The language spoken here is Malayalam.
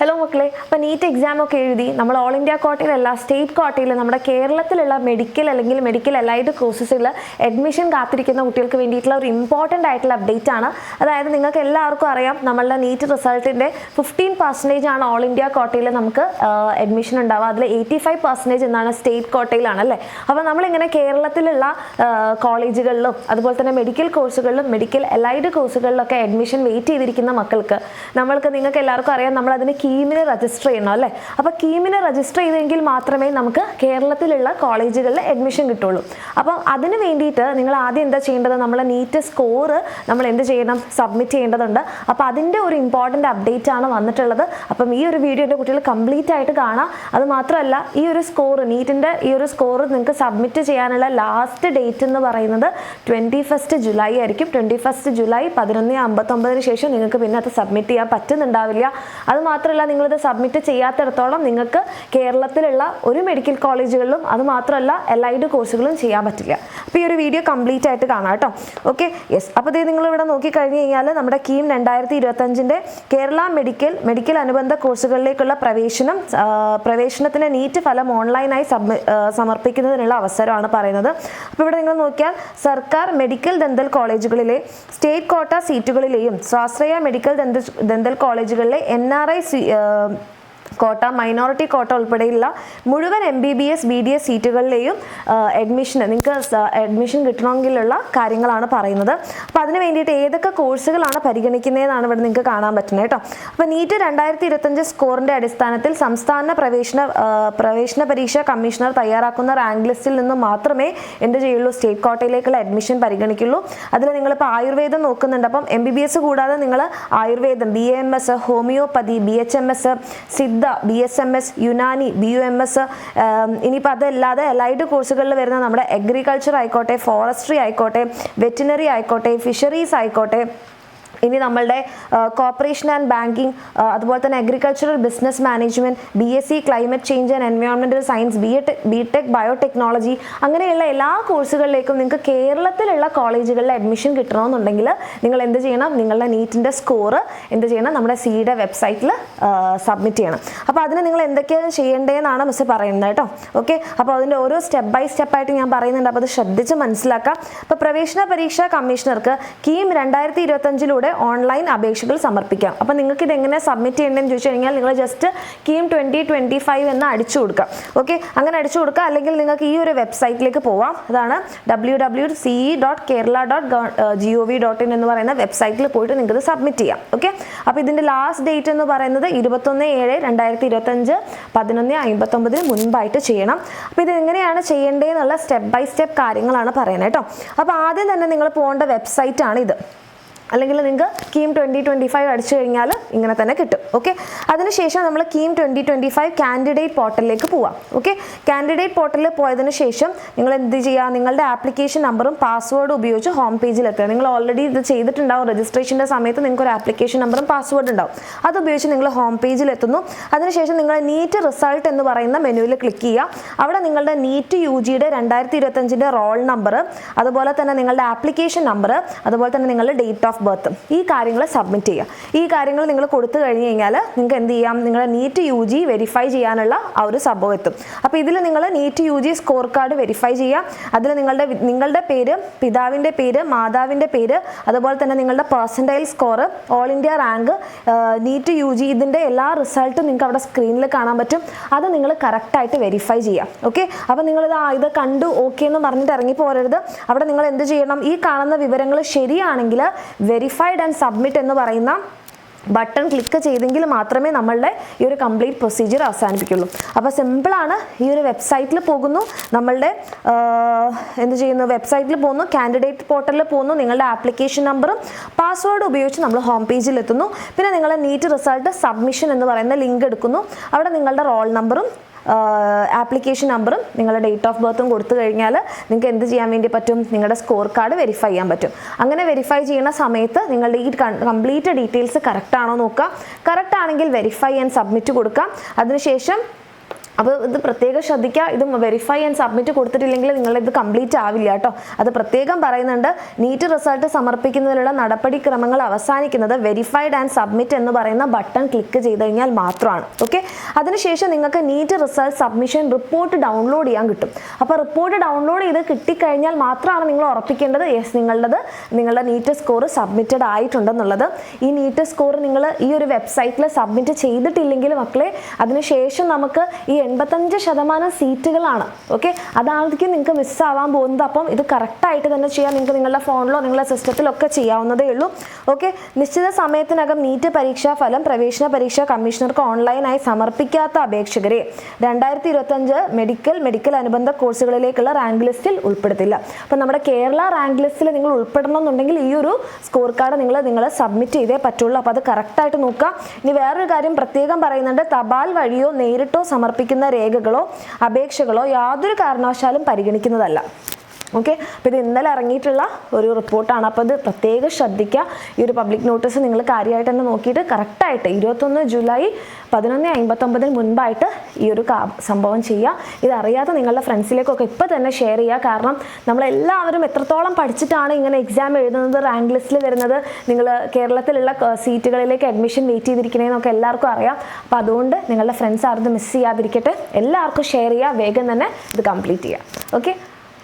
ഹലോ മക്കളെ, അപ്പോൾ നീറ്റ് എക്സാം ഒക്കെ എഴുതി നമ്മൾ ഓൾ ഇന്ത്യ കോട്ടയിലല്ല സ്റ്റേറ്റ് കോട്ടയിൽ നമ്മുടെ കേരളത്തിലുള്ള മെഡിക്കൽ അല്ലെങ്കിൽ മെഡിക്കൽ അലൈഡ് കോഴ്സസിൽ അഡ്മിഷൻ കാത്തിരിക്കുന്ന കുട്ടികൾക്ക് വേണ്ടിയിട്ടുള്ള ഒരു ഇമ്പോർട്ടൻ്റ് ആയിട്ടുള്ള അപ്ഡേറ്റ് ആണ്. അതായത് നിങ്ങൾക്ക് എല്ലാവർക്കും അറിയാം നമ്മളുടെ നീറ്റ് റിസൾട്ടിൻ്റെ 15% ആണ് ഓൾ ഇന്ത്യ കോട്ടയിൽ നമുക്ക് അഡ്മിഷൻ ഉണ്ടാവുക. അതിൽ 85% എന്നാണ് സ്റ്റേറ്റ് കോട്ടയിലാണ് അല്ലേ. അപ്പോൾ നമ്മളിങ്ങനെ കേരളത്തിലുള്ള കോളേജുകളിലും അതുപോലെ തന്നെ മെഡിക്കൽ കോഴ്സുകളിലും മെഡിക്കൽ അലൈഡ് കോഴ്സുകളിലൊക്കെ അഡ്മിഷൻ വെയിറ്റ് ചെയ്തിരിക്കുന്ന മക്കൾക്ക് നിങ്ങൾക്ക് എല്ലാവർക്കും അറിയാം നമ്മളതിന് കീമിന് രജിസ്റ്റർ ചെയ്യണം അല്ലേ. അപ്പോൾ കീമിന് രജിസ്റ്റർ ചെയ്തെങ്കിൽ മാത്രമേ നമുക്ക് കേരളത്തിലുള്ള കോളേജുകളിൽ അഡ്മിഷൻ കിട്ടുള്ളൂ. അപ്പം അതിന് വേണ്ടിയിട്ട് നിങ്ങൾ ആദ്യം എന്താ ചെയ്യേണ്ടത്, നമ്മളെ നീറ്റ് സ്കോർ നമ്മൾ എന്ത് ചെയ്യണം, സബ്മിറ്റ് ചെയ്യേണ്ടതുണ്ട്. അപ്പോൾ അതിൻ്റെ ഒരു ഇമ്പോർട്ടൻ്റ് അപ്ഡേറ്റ് ആണ് വന്നിട്ടുള്ളത്. അപ്പം ഈ ഒരു വീഡിയോ എൻ്റെ കുട്ടികൾ കംപ്ലീറ്റ് ആയിട്ട് കാണാം. അത് മാത്രമല്ല ഈ ഒരു സ്കോർ നീറ്റിൻ്റെ ഈ ഒരു സ്കോർ നിങ്ങൾക്ക് സബ്മിറ്റ് ചെയ്യാനുള്ള ലാസ്റ്റ് ഡേറ്റ് എന്ന് പറയുന്നത് 21 ജൂലൈ ആയിരിക്കും. 21 ജൂലൈ 11:59 ശേഷം നിങ്ങൾക്ക് പിന്നെ അത് സബ്മിറ്റ് ചെയ്യാൻ പറ്റുന്നുണ്ടാവില്ല. അത് മാത്രമല്ല നിങ്ങളിത് സബ്മിറ്റ് ചെയ്യാത്തിടത്തോളം നിങ്ങൾക്ക് കേരളത്തിലുള്ള ഒരു മെഡിക്കൽ കോളേജുകളിലും അത് മാത്രമല്ല അലൈഡ് കോഴ്സുകളും ചെയ്യാൻ പറ്റില്ല. അപ്പോൾ ഈ ഒരു വീഡിയോ കംപ്ലീറ്റ് ആയിട്ട് കാണാം കേട്ടോ. Okay, yes. അപ്പോൾ ഇത് നിങ്ങളിവിടെ നോക്കിക്കഴിഞ്ഞ് കഴിഞ്ഞാൽ നമ്മുടെ കീം 2025 കേരള മെഡിക്കൽ അനുബന്ധ കോഴ്സുകളിലേക്കുള്ള പ്രവേശനത്തിന് നീറ്റ് ഫലം ഓൺലൈനായി സമർപ്പിക്കുന്നതിനുള്ള അവസരമാണ് പറയുന്നത്. അപ്പോൾ ഇവിടെ നിങ്ങൾ നോക്കിയാൽ സർക്കാർ മെഡിക്കൽ ദന്തൽ കോളേജുകളിലെ സ്റ്റേറ്റ് കോട്ട സീറ്റുകളിലെയും സ്വാശ്രയ മെഡിക്കൽ ദന്തൽ കോളേജുകളിലെ NRI കോട്ട, മൈനോറിറ്റി കോട്ട ഉൾപ്പെടെയുള്ള മുഴുവൻ MBBS BDS സീറ്റുകളിലെയും നിങ്ങൾക്ക് അഡ്മിഷൻ കിട്ടണമെങ്കിലുള്ള കാര്യങ്ങളാണ് പറയുന്നത്. അപ്പോൾ അതിന് വേണ്ടിയിട്ട് ഏതൊക്കെ കോഴ്സുകളാണ് പരിഗണിക്കുന്നതെന്നാണ് ഇവിടെ നിങ്ങൾക്ക് കാണാൻ പറ്റുന്നത് കേട്ടോ. അപ്പോൾ നീറ്റ് 2025 സ്കോറിൻ്റെ അടിസ്ഥാനത്തിൽ സംസ്ഥാന പ്രവേശന പരീക്ഷാ കമ്മീഷണർ തയ്യാറാക്കുന്ന റാങ്ക് ലിസ്റ്റിൽ നിന്ന് മാത്രമേ എന്ത് ചെയ്യുള്ളൂ, സ്റ്റേറ്റ് കോട്ടയിലേക്കുള്ള അഡ്മിഷൻ പരിഗണിക്കുള്ളൂ. അതിൽ നിങ്ങളിപ്പോൾ ആയുർവേദം നോക്കുന്നുണ്ട്. അപ്പം MBBS കൂടാതെ നിങ്ങൾ ആയുർവേദം, BAMS, ഹോമിയോപ്പതി, BHMS, സിദ്ധ, BSMS, യുനാനി, BUMS, ഇനിയിപ്പോൾ അതല്ലാതെ അലൈഡ് കോഴ്സുകളിൽ വരുന്ന നമ്മുടെ അഗ്രികൾച്ചർ ആയിക്കോട്ടെ, ഫോറസ്ട്രി ആയിക്കോട്ടെ, വെറ്റിനറി ആയിക്കോട്ടെ, ഫിഷറീസ് ആയിക്കോട്ടെ, ഇനി നമ്മളുടെ കോർപ്പറേഷൻ ആൻഡ് ബാങ്കിങ്, അതുപോലെ തന്നെ agricultural business management, BSc climate change and environmental science, BTech biotechnology, അങ്ങനെയുള്ള എല്ലാ കോഴ്സുകളിലേക്കും നിങ്ങൾക്ക് കേരളത്തിലുള്ള കോളേജുകളിൽ അഡ്മിഷൻ കിട്ടണമെന്നുണ്ടെങ്കിൽ നിങ്ങൾ എന്ത് ചെയ്യണം, നിങ്ങളുടെ നീറ്റിൻ്റെ സ്കോറ് എന്ത് ചെയ്യണം, നമ്മുടെ സിയുടെ വെബ്സൈറ്റിൽ സബ്മിറ്റ് ചെയ്യണം. അപ്പോൾ അതിന് നിങ്ങൾ എന്തൊക്കെയാണ് ചെയ്യേണ്ടതെന്നാണ് മിസ് പറയുന്നത് കേട്ടോ. ഓക്കെ, അപ്പോൾ അതിൻ്റെ ഓരോ സ്റ്റെപ്പ് ബൈ സ്റ്റെപ്പായിട്ട് ഞാൻ പറയുന്നുണ്ട്. അപ്പോൾ അത് ശ്രദ്ധിച്ച് മനസ്സിലാക്കാം. അപ്പോൾ പ്രവേശന പരീക്ഷാ കമ്മീഷണർക്ക് കീം 2025 ഓൺലൈൻ അപേക്ഷകൾ സമർപ്പിക്കാം. അപ്പോൾ നിങ്ങൾക്ക് ഇത് എങ്ങനെ സബ്മിറ്റ് ചെയ്യേണ്ടതെന്ന് ചോദിച്ചു കഴിഞ്ഞാൽ നിങ്ങൾ ജസ്റ്റ് കീം 2025 എന്ന് അടിച്ചു കൊടുക്കുക. ഓക്കെ, അങ്ങനെ അടിച്ചു കൊടുക്കുക. അല്ലെങ്കിൽ നിങ്ങൾക്ക് ഈ ഒരു വെബ്സൈറ്റിലേക്ക് പോവാം. അതാണ് www.ce.kerala.gov.in എന്ന് പറയുന്ന വെബ്സൈറ്റിൽ പോയിട്ട് നിങ്ങൾക്ക് സബ്മിറ്റ് ചെയ്യാം. ഓക്കെ, അപ്പോൾ ഇതിൻ്റെ ലാസ്റ്റ് ഡേറ്റ് എന്ന് പറയുന്നത് 21/7/2025 11:59 മുൻപായിട്ട് ചെയ്യണം. അപ്പോൾ ഇത് എങ്ങനെയാണ് ചെയ്യേണ്ടതെന്നുള്ള സ്റ്റെപ്പ് ബൈ സ്റ്റെപ്പ് കാര്യങ്ങളാണ് പറയുന്നത് കേട്ടോ. അപ്പോൾ ആദ്യം തന്നെ നിങ്ങൾ പോകേണ്ട വെബ്സൈറ്റ് ആണ് ഇത്. അല്ലെങ്കിൽ നിങ്ങൾക്ക് കീം 2025 അടിച്ചു കഴിഞ്ഞാൽ ഇങ്ങനെ തന്നെ കിട്ടും. ഓക്കെ, അതിനുശേഷം നമ്മൾ കീം 2025 കാൻഡിഡേറ്റ് പോർട്ടലിലേക്ക് പോവാം. ഓക്കെ, കാൻഡിഡേറ്റ് പോർട്ടലിൽ പോയതിനു ശേഷം നിങ്ങൾ എന്ത് ചെയ്യുക, നിങ്ങളുടെ ആപ്ലിക്കേഷൻ നമ്പറും പാസ്വേഡും ഉപയോഗിച്ച് ഹോം പേജിൽ എത്തുക. നിങ്ങൾ ഓൾറെഡി ഇത് ചെയ്തിട്ടുണ്ടാവും. രജിസ്ട്രേഷൻ്റെ സമയത്ത് നിങ്ങൾക്ക് ഒരു ആപ്ലിക്കേഷൻ നമ്പറും പാസ്വേഡ് ഉണ്ടാവും. അത് ഉപയോഗിച്ച് നിങ്ങൾ ഹോം പേജിൽ എത്തുന്നു. അതിനുശേഷം നിങ്ങൾ നീറ്റ് റിസൾട്ട് എന്ന് പറയുന്ന മെനുവിൽ ക്ലിക്ക് ചെയ്യുക. അവിടെ നിങ്ങളുടെ നീറ്റ് UGയുടെ 2025 റോൾ നമ്പർ, അതുപോലെ തന്നെ നിങ്ങളുടെ ആപ്ലിക്കേഷൻ നമ്പർ, അതുപോലെ തന്നെ നിങ്ങളുടെ ഡേറ്റ് ഓഫ് ബർത്ത്, ഈ കാര്യങ്ങൾ സബ്മിറ്റ് ചെയ്യുക. ഈ കാര്യങ്ങൾ നിങ്ങൾ കൊടുത്തു കഴിഞ്ഞ് കഴിഞ്ഞാൽ നിങ്ങൾക്ക് എന്ത് ചെയ്യാം, നിങ്ങളുടെ നീറ്റ് UG വെരിഫൈ ചെയ്യാനുള്ള ആ ഒരു സംഭവം എത്തും. അപ്പോൾ ഇതിൽ നിങ്ങൾ NEET UG score card verify ചെയ്യുക. അതിൽ നിങ്ങളുടെ പേര്, പിതാവിൻ്റെ പേര്, മാതാവിൻ്റെ പേര്, അതുപോലെ തന്നെ നിങ്ങളുടെ percentile score, all India rank, NEET UG, ഇതിൻ്റെ എല്ലാ റിസൾട്ടും നിങ്ങൾക്ക് അവിടെ സ്ക്രീനിൽ കാണാൻ പറ്റും. അത് നിങ്ങൾ കറക്റ്റായിട്ട് വെരിഫൈ ചെയ്യാം. ഓക്കെ, അപ്പോൾ ഇത് കണ്ടു ഓക്കെ എന്ന് പറഞ്ഞിട്ട് ഇറങ്ങി പോരരുത്. അവിടെ നിങ്ങൾ എന്ത് ചെയ്യണം, ഈ കാണുന്ന വിവരങ്ങൾ ശരിയാണെങ്കിൽ വെരിഫൈഡ് ആൻഡ് സബ്മിറ്റ് എന്ന് പറയുന്ന ബട്ടൺ ക്ലിക്ക് ചെയ്തെങ്കിൽ മാത്രമേ നമ്മളുടെ ഈ ഒരു കംപ്ലീറ്റ് പ്രൊസീജിയർ അവസാനിപ്പിക്കുള്ളൂ. അപ്പോൾ സിമ്പിളാണ്. ഈ ഒരു വെബ്സൈറ്റിൽ പോകുന്നു, നമ്മളുടെ എന്ത് ചെയ്യുന്നു, വെബ്സൈറ്റിൽ പോകുന്നു, കാൻഡിഡേറ്റ് പോർട്ടലിൽ പോകുന്നു, നിങ്ങളുടെ ആപ്ലിക്കേഷൻ നമ്പറും പാസ്വേഡും ഉപയോഗിച്ച് നമ്മൾ ഹോം പേജിൽ എത്തുന്നു. പിന്നെ നിങ്ങളുടെ നീറ്റ് റിസൾട്ട് സബ്മിഷൻ എന്ന് പറയുന്ന ലിങ്ക് എടുക്കുന്നു. അവിടെ നിങ്ങളുടെ റോൾ നമ്പറും ആപ്ലിക്കേഷൻ നമ്പറും നിങ്ങളുടെ ഡേറ്റ് ഓഫ് ബർത്തും കൊടുത്തു കഴിഞ്ഞാൽ നിങ്ങൾക്ക് എന്ത് ചെയ്യാൻ വേണ്ടി പറ്റും, നിങ്ങളുടെ സ്കോർ കാർഡ് വെരിഫൈ ചെയ്യാൻ പറ്റും. അങ്ങനെ വെരിഫൈ ചെയ്യുന്ന സമയത്ത് നിങ്ങളുടെ ഈ കംപ്ലീറ്റ് ഡീറ്റെയിൽസ് കറക്റ്റ് ആണോ നോക്കുക. കറക്റ്റ് ആണെങ്കിൽ വെരിഫൈ ആൻഡ് സബ്മിറ്റ് കൊടുക്കാം. അതിനുശേഷം അപ്പോൾ ഇത് പ്രത്യേകം ശ്രദ്ധിക്കുക. ഇത് വെരിഫൈ ആൻഡ് സബ്മിറ്റ് കൊടുത്തിട്ടില്ലെങ്കിൽ നിങ്ങളിത് കംപ്ലീറ്റ് ആവില്ല കേട്ടോ. അത് പ്രത്യേകം പറയുന്നുണ്ട്. നീറ്റ് റിസൾട്ട് സമർപ്പിക്കുന്നതിനുള്ള നടപടിക്രമങ്ങൾ അവസാനിക്കുന്നത് വെരിഫൈഡ് ആൻഡ് സബ്മിറ്റ് എന്ന് പറയുന്ന ബട്ടൺ ക്ലിക്ക് ചെയ്ത് കഴിഞ്ഞാൽ മാത്രമാണ്. ഓക്കെ, അതിനുശേഷം നിങ്ങൾക്ക് NEET result submission report download ചെയ്യാൻ കിട്ടും. അപ്പോൾ റിപ്പോർട്ട് ഡൗൺലോഡ് ചെയ്ത് കിട്ടിക്കഴിഞ്ഞാൽ മാത്രമാണ് നിങ്ങൾ ഉറപ്പിക്കേണ്ടത് യെസ് നിങ്ങളുടെ നീറ്റ് സ്കോർ സബ്മിറ്റഡ് ആയിട്ടുണ്ടെന്നുള്ളത്. ഈ നീറ്റ് സ്കോർ നിങ്ങൾ ഈ ഒരു വെബ്സൈറ്റിൽ സബ്മിറ്റ് ചെയ്തിട്ടില്ലെങ്കിൽ മക്കളെ, അതിനുശേഷം നമുക്ക് ഈ 85% സീറ്റുകളാണ്. ഓക്കെ, അതായിരിക്കും നിങ്ങൾക്ക് മിസ്സാവാൻ പോകുന്നത്. അപ്പം ഇത് കറക്റ്റായിട്ട് തന്നെ ചെയ്യാം. നിങ്ങൾക്ക് നിങ്ങളുടെ ഫോണിലോ നിങ്ങളുടെ സിസ്റ്റത്തിലൊക്കെ ചെയ്യാവുന്നതേ ഉള്ളൂ. ഓക്കെ, നിശ്ചിത സമയത്തിനകം നീറ്റ് പരീക്ഷാ ഫലം പ്രവേശന പരീക്ഷാ കമ്മീഷണർക്ക് ഓൺലൈനായി സമർപ്പിക്കാത്ത അപേക്ഷകരെ 2025 മെഡിക്കൽ അനുബന്ധ കോഴ്സുകളിലേക്കുള്ള റാങ്ക് ലിസ്റ്റിൽ ഉൾപ്പെടുത്തില്ല. അപ്പം നമ്മുടെ കേരള റാങ്ക് ലിസ്റ്റിൽ നിങ്ങൾ ഉൾപ്പെടണം എന്നുണ്ടെങ്കിൽ ഈ ഒരു സ്കോർ കാർഡ് നിങ്ങൾ സബ്മിറ്റ് ചെയ്തേ പറ്റുള്ളൂ. അപ്പോൾ അത് കറക്റ്റായിട്ട് നോക്കുക. ഇനി വേറൊരു കാര്യം പ്രത്യേകം പറയുന്നുണ്ട്. തപാൽ വഴിയോ നേരിട്ടോ സമർപ്പിക്കുന്ന രേഖകളോ അപേക്ഷകളോ യാതൊരു കാരണവശാലും പരിഗണിക്കുന്നതല്ല. ഓക്കെ, അപ്പോൾ ഇത് ഇന്നലെ ഇറങ്ങിയിട്ടുള്ള ഒരു റിപ്പോർട്ടാണ്. അപ്പോൾ ഇത് പ്രത്യേകം ശ്രദ്ധിക്കുക. ഈ ഒരു പബ്ലിക് നോട്ടീസ് നിങ്ങൾ കാര്യമായിട്ട് തന്നെ നോക്കിയിട്ട് കറക്റ്റായിട്ട് 21 ജൂലൈ 11:59 മുൻപായിട്ട് ഈ ഒരു സംഭവം ചെയ്യുക. ഇതറിയാതെ നിങ്ങളുടെ ഫ്രണ്ട്സിലേക്കൊക്കെ ഇപ്പോൾ തന്നെ ഷെയർ ചെയ്യുക. കാരണം നമ്മളെല്ലാവരും എത്രത്തോളം പഠിച്ചിട്ടാണ് ഇങ്ങനെ എക്സാം എഴുതുന്നത്, റാങ്ക് ലിസ്റ്റിൽ വരുന്നത്, നിങ്ങൾ കേരളത്തിലുള്ള സീറ്റുകളിലേക്ക് അഡ്മിഷൻ വെയിറ്റ് ചെയ്തിരിക്കണേന്നൊക്കെ എല്ലാവർക്കും അറിയാം. അപ്പോൾ അതുകൊണ്ട് നിങ്ങളുടെ ഫ്രണ്ട്സ് ആരും മിസ് ചെയ്യാതിരിക്കട്ടെ. എല്ലാവർക്കും ഷെയർ ചെയ്യുക. വേഗം തന്നെ ഇത് കംപ്ലീറ്റ് ചെയ്യുക. ഓക്കെ.